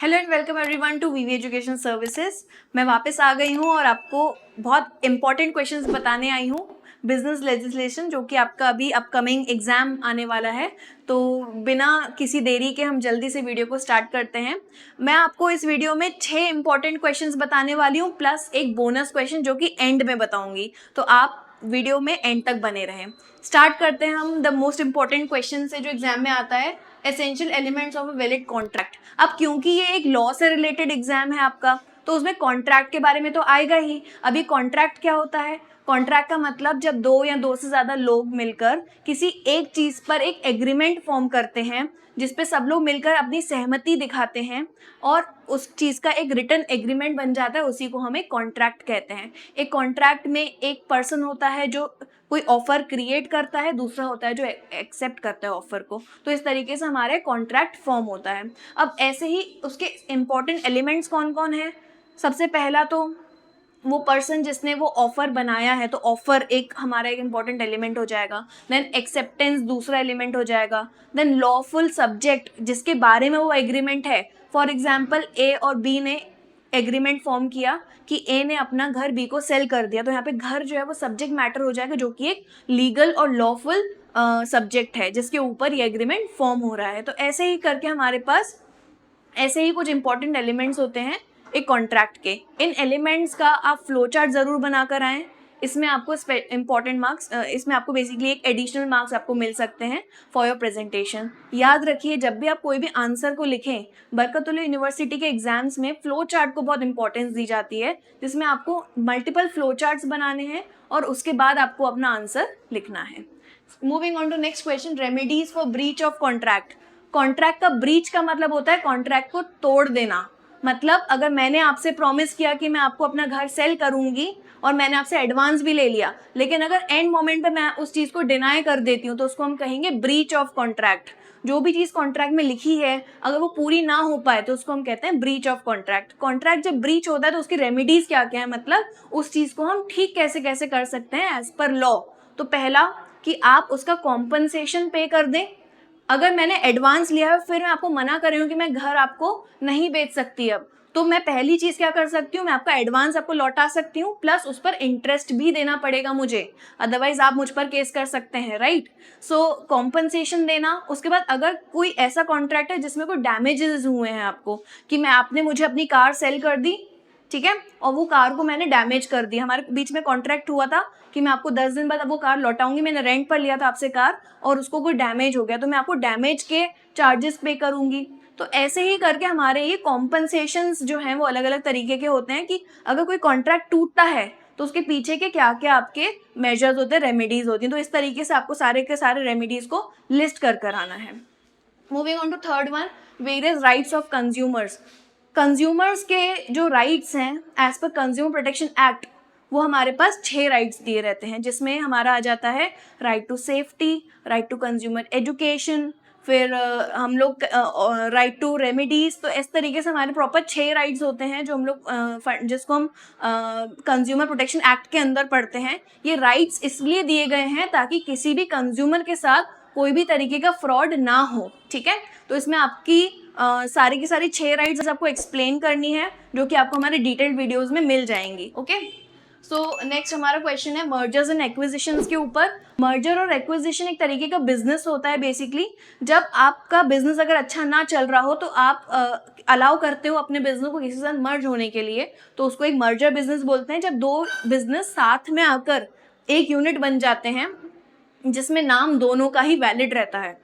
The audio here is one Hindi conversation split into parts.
Hello and welcome everyone to VV education services. मैं वापस आ गई हूँ और आपको बहुत इंपॉर्टेंट क्वेश्चंस बताने आई हूँ बिजनेस लेजिस्लेशन, जो कि आपका अभी अपकमिंग एग्जाम आने वाला है। तो बिना किसी देरी के हम जल्दी से वीडियो को स्टार्ट करते हैं। मैं आपको इस वीडियो में 6 इंपॉर्टेंट क्वेश्चंस बताने वाली हूँ प्लस एक बोनस क्वेश्चन जो कि एंड में बताऊंगी, तो आप वीडियो में एंड तक बने रहें। स्टार्ट करते हैं हम द मोस्ट इंपॉर्टेंट क्वेश्चन से जो एग्जाम में आता है, essential elements of a valid contract. अब क्योंकि ये एक लॉ से रिलेटेड एग्जाम है आपका, तो उसमें कॉन्ट्रैक्ट के बारे में तो आएगा ही। अभी कॉन्ट्रैक्ट क्या होता है? कॉन्ट्रैक्ट का मतलब जब दो या दो से ज्यादा लोग मिलकर किसी एक चीज पर एक एग्रीमेंट फॉर्म करते हैं, जिसपे सब लोग मिलकर अपनी सहमति दिखाते हैं और उस चीज का एक रिटन एग्रीमेंट बन जाता है, उसी को हम एक कॉन्ट्रैक्ट कहते हैं। एक कॉन्ट्रैक्ट में एक पर्सन होता है जो कोई ऑफर क्रिएट करता है, दूसरा होता है जो एक्सेप्ट करता है ऑफर को। तो इस तरीके से हमारा कॉन्ट्रैक्ट फॉर्म होता है। अब ऐसे ही उसके इंपॉर्टेंट एलिमेंट्स कौन कौन है? सबसे पहला तो वो पर्सन जिसने वो ऑफर बनाया है, तो ऑफर एक हमारा एक इंपॉर्टेंट एलिमेंट हो जाएगा। देन एक्सेप्टेंस दूसरा एलिमेंट हो जाएगा। देन लॉफुल सब्जेक्ट जिसके बारे में वो एग्रीमेंट है। फॉर एग्जाम्पल ए और बी ने एग्रीमेंट फॉर्म किया कि ए ने अपना घर बी को सेल कर दिया, तो यहाँ पे घर जो है वो सब्जेक्ट मैटर हो जाएगा, जो कि एक लीगल और लॉफुल सब्जेक्ट है जिसके ऊपर ये एग्रीमेंट फॉर्म हो रहा है। तो ऐसे ही करके हमारे पास ऐसे ही कुछ इंपॉर्टेंट एलिमेंट्स होते हैं एक कॉन्ट्रैक्ट के। इन एलिमेंट्स का आप फ्लो चार्ट जरूर बनाकर आएँ। इसमें आपको इंपॉर्टेंट मार्क्स, इसमें आपको बेसिकली एक एडिशनल मार्क्स आपको मिल सकते हैं फॉर योर प्रेजेंटेशन। याद रखिए, जब भी आप कोई भी आंसर को लिखें, बरकतुल्लाह यूनिवर्सिटी के एग्जाम्स में फ्लो चार्ट को बहुत इंपॉर्टेंस दी जाती है, जिसमें आपको मल्टीपल फ्लो चार्ट्स बनाने हैं और उसके बाद आपको अपना आंसर लिखना है। Moving on to next question, remedies for breach of contract. Contract का ब्रीच का मतलब होता है कॉन्ट्रैक्ट को तोड़ देना। मतलब अगर मैंने आपसे प्रॉमिस किया कि मैं आपको अपना घर सेल करूंगी और मैंने आपसे एडवांस भी ले लिया, लेकिन अगर एंड मोमेंट पे मैं उस चीज को डिनाई कर देती हूँ, तो उसको हम कहेंगे ब्रीच ऑफ कॉन्ट्रैक्ट। जो भी चीज कॉन्ट्रैक्ट में लिखी है अगर वो पूरी ना हो पाए तो उसको हम कहते हैं ब्रीच ऑफ कॉन्ट्रैक्ट। कॉन्ट्रैक्ट जब ब्रीच होता है तो उसकी रेमेडीज क्या क्या है, मतलब उस चीज को हम ठीक कैसे कैसे कर सकते हैं एज पर लॉ। तो पहला कि आप उसका कॉम्पनसेशन पे कर दें। अगर मैंने एडवांस लिया है फिर मैं आपको मना कर रही हूँ कि मैं घर आपको नहीं बेच सकती अब, तो मैं पहली चीज क्या कर सकती हूँ, मैं आपका एडवांस आपको लौटा सकती हूँ, प्लस उस पर इंटरेस्ट भी देना पड़ेगा मुझे, अदरवाइज आप मुझ पर केस कर सकते हैं, राइट। सो कॉम्पनसेशन देना। उसके बाद अगर कोई ऐसा कॉन्ट्रैक्ट है जिसमें कोई डैमेजेस हुए हैं आपको, कि आपने मुझे अपनी कार सेल कर दी, ठीक है, और वो कार को मैंने डैमेज कर दी, हमारे बीच में कॉन्ट्रैक्ट हुआ था कि मैं आपको 10 दिन बाद वो कार लौटाऊंगी, मैंने रेंट पर लिया था आपसे कार और उसको कोई डैमेज हो गया, तो मैं आपको डैमेज के चार्जेस पे करूंगी। तो ऐसे ही करके हमारे ये कॉम्पनसेशंस जो हैं वो अलग अलग तरीके के होते हैं, कि अगर कोई कॉन्ट्रैक्ट टूटता है तो उसके पीछे के क्या क्या आपके मेजर्स होते हैं, रेमेडीज होती हैं। तो इस तरीके से आपको सारे के सारे रेमेडीज को लिस्ट कर आना है। Moving on to third one, various rights of consumers. Consumers के जो राइट्स हैं as per consumer protection act, वो हमारे पास 6 राइट्स दिए रहते हैं, जिसमें हमारा आ जाता है right to safety, right to consumer education, फिर हम लोग राइट टू रेमेडीज। तो इस तरीके से हमारे प्रॉपर 6 राइट्स होते हैं जो हम लोग जिसको हम कंज्यूमर प्रोटेक्शन एक्ट के अंदर पढ़ते हैं। ये राइट्स इसलिए दिए गए हैं ताकि किसी भी कंज्यूमर के साथ कोई भी तरीके का फ्रॉड ना हो, ठीक है। तो इसमें आपकी सारी की सारी 6 राइट्स आपको एक्सप्लेन करनी है, जो कि आपको हमारे डिटेल्ड वीडियोस में मिल जाएंगी, ओके। सो नेक्स्ट हमारा क्वेश्चन है मर्जर्स एंड एक्विजिशंस के ऊपर। मर्जर और एक्विजिशन एक तरीके का बिजनेस होता है बेसिकली। जब आपका बिजनेस अगर अच्छा ना चल रहा हो तो आप अलाउ करते हो अपने बिजनेस को किसी के साथ मर्ज होने के लिए, तो उसको एक मर्जर बिजनेस बोलते हैं। जब दो बिजनेस साथ में आकर एक यूनिट बन जाते हैं जिसमें नाम दोनों का ही वैलिड रहता है।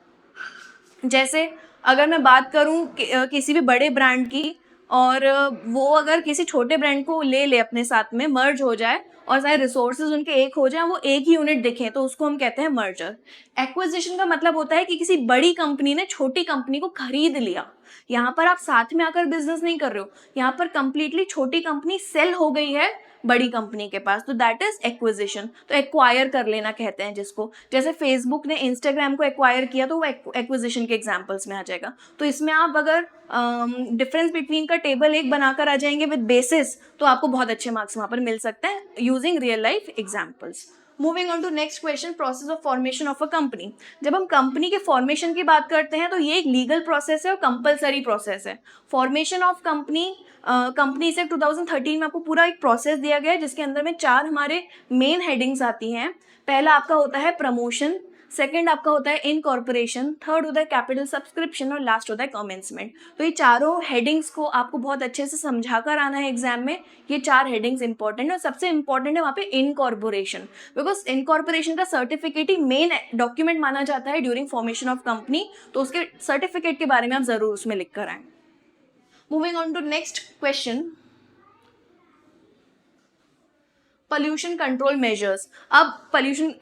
जैसे अगर मैं बात करूं किसी भी बड़े ब्रांड की, और वो अगर किसी छोटे ब्रांड को ले ले अपने साथ में, मर्ज हो जाए और सारे रिसोर्सेज उनके एक हो जाए, वो एक ही यूनिट दिखें, तो उसको हम कहते हैं मर्जर। एक्विजिशन का मतलब होता है कि किसी बड़ी कंपनी ने छोटी कंपनी को खरीद लिया। यहाँ पर आप साथ में आकर बिजनेस नहीं कर रहे हो, यहाँ पर कंप्लीटली छोटी कंपनी सेल हो गई है बड़ी कंपनी के पास, तो दैट इज एक्विजिशन। तो एक्वायर कर लेना कहते हैं जिसको। जैसे फेसबुक ने इंस्टाग्राम को एक्वायर किया, तो वो एक्विजिशन के एग्जांपल्स में आ जाएगा। तो इसमें आप अगर डिफरेंस बिटवीन का टेबल एक बनाकर आ जाएंगे विद बेसिस, तो आपको बहुत अच्छे मार्क्स वहां पर मिल सकते हैं using real life examples. Moving on to next question, process of formation of a company. जब हम कंपनी के फॉर्मेशन की बात करते हैं तो ये एक लीगल प्रोसेस है और कंपलसरी प्रोसेस है। फॉर्मेशन ऑफ कंपनी से 2013 में आपको पूरा एक प्रोसेस दिया गया है जिसके अंदर में 4 हमारे मेन हेडिंग्स आती हैं। पहला आपका होता है प्रमोशन, सेकंड आपका होता है इनकॉर्पोरेशन, थर्ड होता है कैपिटल सब्सक्रिप्शन और लास्ट होता है कमेंसमेंट। तो ये चारों हेडिंग्स को आपको बहुत अच्छे से समझा कर आना है एग्जाम में। ये 4 हेडिंग्स इंपॉर्टेंट है और सबसे इंपॉर्टेंट है वहाँ पे इनकॉर्पोरेशन, बिकॉज इनकॉर्पोरेशन का सर्टिफिकेट ही मेन डॉक्यूमेंट माना जाता है ड्यूरिंग फॉर्मेशन ऑफ कंपनी। तो उसके सर्टिफिकेट के बारे में आप जरूर उसमें लिख कर आए। Moving on to next question, pollution control measures. अब पोल्यूशन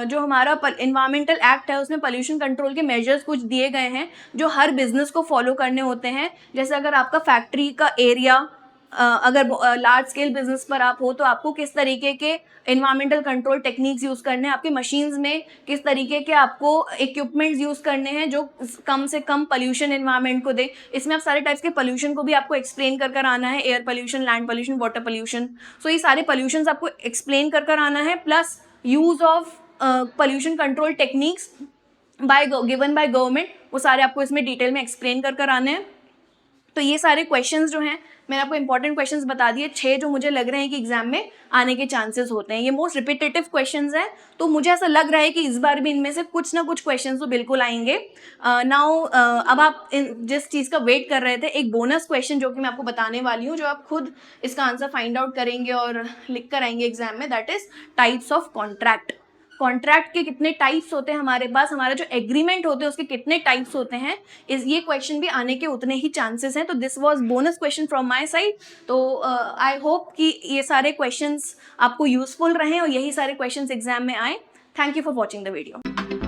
जो हमारा इन्वायरमेंटल एक्ट है उसमें पोल्यूशन कंट्रोल के मेजर्स कुछ दिए गए हैं जो हर बिजनेस को फॉलो करने होते हैं। जैसे अगर आपका फैक्ट्री का एरिया, अगर लार्ज स्केल बिजनेस पर आप हो तो आपको किस तरीके के इन्वायरमेंटल कंट्रोल टेक्निक्स यूज़ करने हैं, आपके मशीन्स में किस तरीके के आपको इक्विपमेंट्स यूज़ करने हैं जो कम से कम पोल्यूशन इन्वायरमेंट को दे। इसमें आप सारे टाइप्स के पोल्यूशन को भी आपको एक्सप्लेन कर आना है, air pollution, land pollution, water pollution. So ये सारे पोल्यूशन आपको एक्सप्लेन कर आना है, plus use of pollution control techniques given by government, वो सारे आपको इसमें डिटेल में एक्सप्लेन कर आने हैं। तो ये सारे क्वेश्चंस जो हैं मैंने आपको इंपॉर्टेंट क्वेश्चंस बता दिए, 6 जो मुझे लग रहे हैं कि एग्जाम में आने के चांसेस होते हैं। ये मोस्ट रिपीटेटिव क्वेश्चंस हैं, तो मुझे ऐसा लग रहा है कि इस बार भी इनमें से कुछ ना कुछ क्वेश्चंस तो बिल्कुल आएंगे। नाउ अब आप जिस चीज़ का वेट कर रहे थे, एक बोनस क्वेश्चन जो कि मैं आपको बताने वाली हूँ, जो आप खुद इसका आंसर फाइंड आउट करेंगे और लिख कर आएंगे एग्जाम में, that is types of contract. Contract के कितने टाइप्स होते हैं हमारे पास, हमारा जो एग्रीमेंट होते हैं उसके कितने टाइप्स होते हैं, ये क्वेश्चन भी आने के उतने ही चांसेस हैं। तो this was bonus question from my side. तो आई होप कि ये सारे क्वेश्चंस आपको यूजफुल रहें और यही सारे क्वेश्चंस एग्जाम में आए। Thank you for watching the video.